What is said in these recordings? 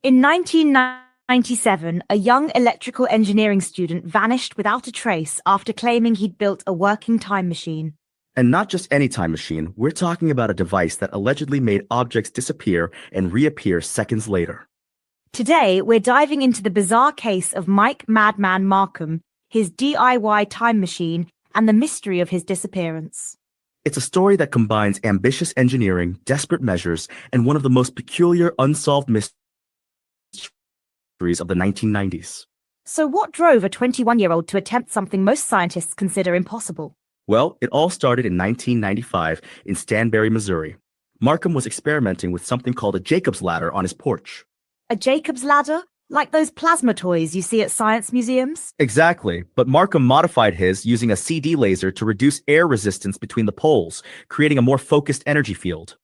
In 1997, a young electrical engineering student vanished without a trace after claiming he'd built a working time machine. And not just any time machine, we're talking about a device that allegedly made objects disappear and reappear seconds later. Today, we're diving into the bizarre case of Mike "MadMan" Marcum, his DIY time machine, and the mystery of his disappearance. It's a story that combines ambitious engineering, desperate measures, and one of the most peculiar unsolved mysteries of the 1990s. So what drove a 21-year-old to attempt something most scientists consider impossible? Well, it all started in 1995 in Stanberry, Missouri. Marcum was experimenting with something called a Jacob's ladder on his porch. A Jacob's ladder? Like those plasma toys you see at science museums? Exactly, but Marcum modified his using a CD laser to reduce air resistance between the poles, creating a more focused energy field.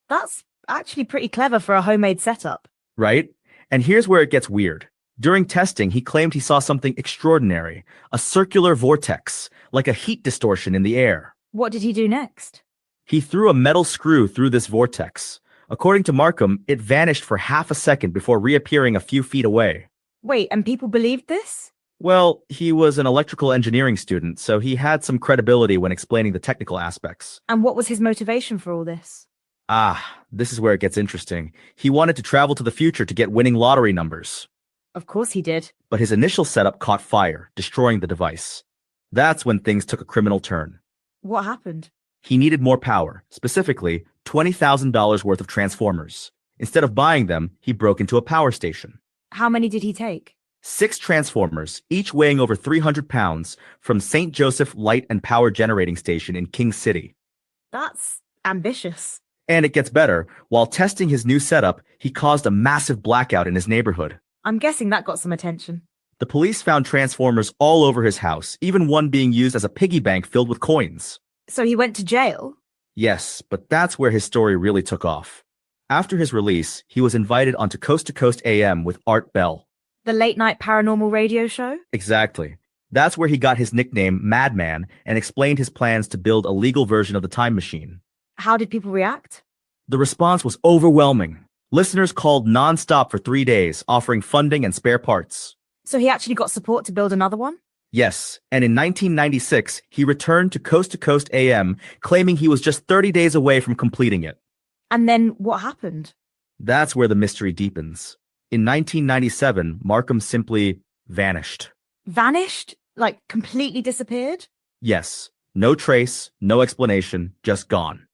That's actually pretty clever for a homemade setup. Right? And here's where it gets weird. During testing, he claimed he saw something extraordinary, a circular vortex, like a heat distortion in the air. What did he do next? He threw a metal screw through this vortex. According to Marcum, it vanished for half a second before reappearing a few feet away. Wait, and people believed this? Well, he was an electrical engineering student, so he had some credibility when explaining the technical aspects. And what was his motivation for all this? This is where it gets interesting. He wanted to travel to the future to get winning lottery numbers. Of course he did. But his initial setup caught fire, destroying the device. That's when things took a criminal turn. What happened? He needed more power, specifically $20,000 worth of transformers. Instead of buying them, he broke into a power station. How many did he take? 6 transformers, each weighing over 300 pounds, from St. Joseph Light and Power Generating Station in King City. That's ambitious. And it gets better. While testing his new setup, he caused a massive blackout in his neighborhood. I'm guessing that got some attention. The police found transformers all over his house, even one being used as a piggy bank filled with coins. So he went to jail? Yes, but that's where his story really took off. After his release, he was invited onto Coast to Coast AM with Art Bell. The late-night paranormal radio show? Exactly. That's where he got his nickname, MadMan, and explained his plans to build a legal version of the time machine. How did people react? The response was overwhelming. Listeners called non-stop for 3 days, offering funding and spare parts. So he actually got support to build another one? Yes, and in 1996, he returned to Coast AM, claiming he was just 30 days away from completing it. And then what happened? That's where the mystery deepens. In 1997, Marcum simply vanished. Vanished? Like completely disappeared? Yes, no trace, no explanation, just gone.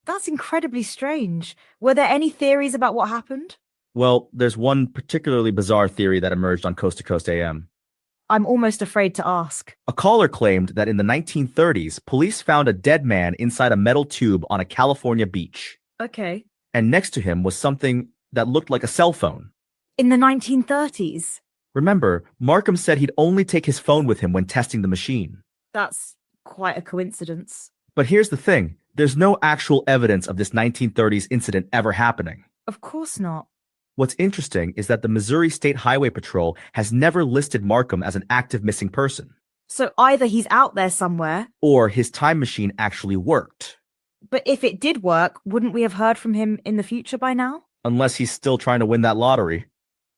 That's incredibly strange. Were there any theories about what happened? Well, there's one particularly bizarre theory that emerged on Coast AM. I'm almost afraid to ask. A caller claimed that in the 1930s, police found a dead man inside a metal tube on a California beach. Okay. And next to him was something that looked like a cell phone. In the 1930s? Remember, Marcum said he'd only take his phone with him when testing the machine. That's quite a coincidence. But here's the thing. There's no actual evidence of this 1930s incident ever happening. Of course not. What's interesting is that the Missouri State Highway Patrol has never listed Marcum as an active missing person. So either he's out there somewhere, or his time machine actually worked. But if it did work, wouldn't we have heard from him in the future by now? Unless he's still trying to win that lottery.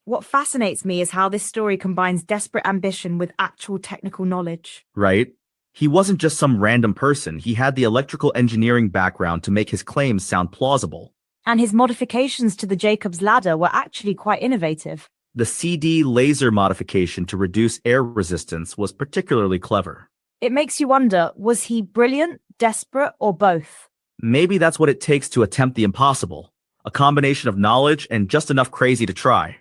What fascinates me is how this story combines desperate ambition with actual technical knowledge. Right? He wasn't just some random person. He had the electrical engineering background to make his claims sound plausible. And his modifications to the Jacob's ladder were actually quite innovative. The CD laser modification to reduce air resistance was particularly clever. It makes you wonder, was he brilliant, desperate, or both? Maybe that's what it takes to attempt the impossible. A combination of knowledge and just enough crazy to try.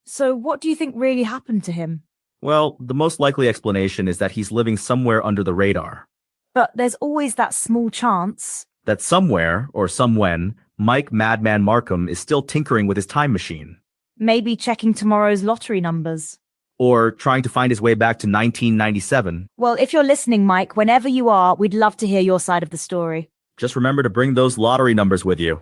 So what do you think really happened to him? Well, the most likely explanation is that he's living somewhere under the radar. But there's always that small chance that somewhere, or somewhen, Mike "MadMan" Marcum is still tinkering with his time machine. Maybe checking tomorrow's lottery numbers. Or trying to find his way back to 1997. Well, if you're listening, Mike, whenever you are, we'd love to hear your side of the story. Just remember to bring those lottery numbers with you.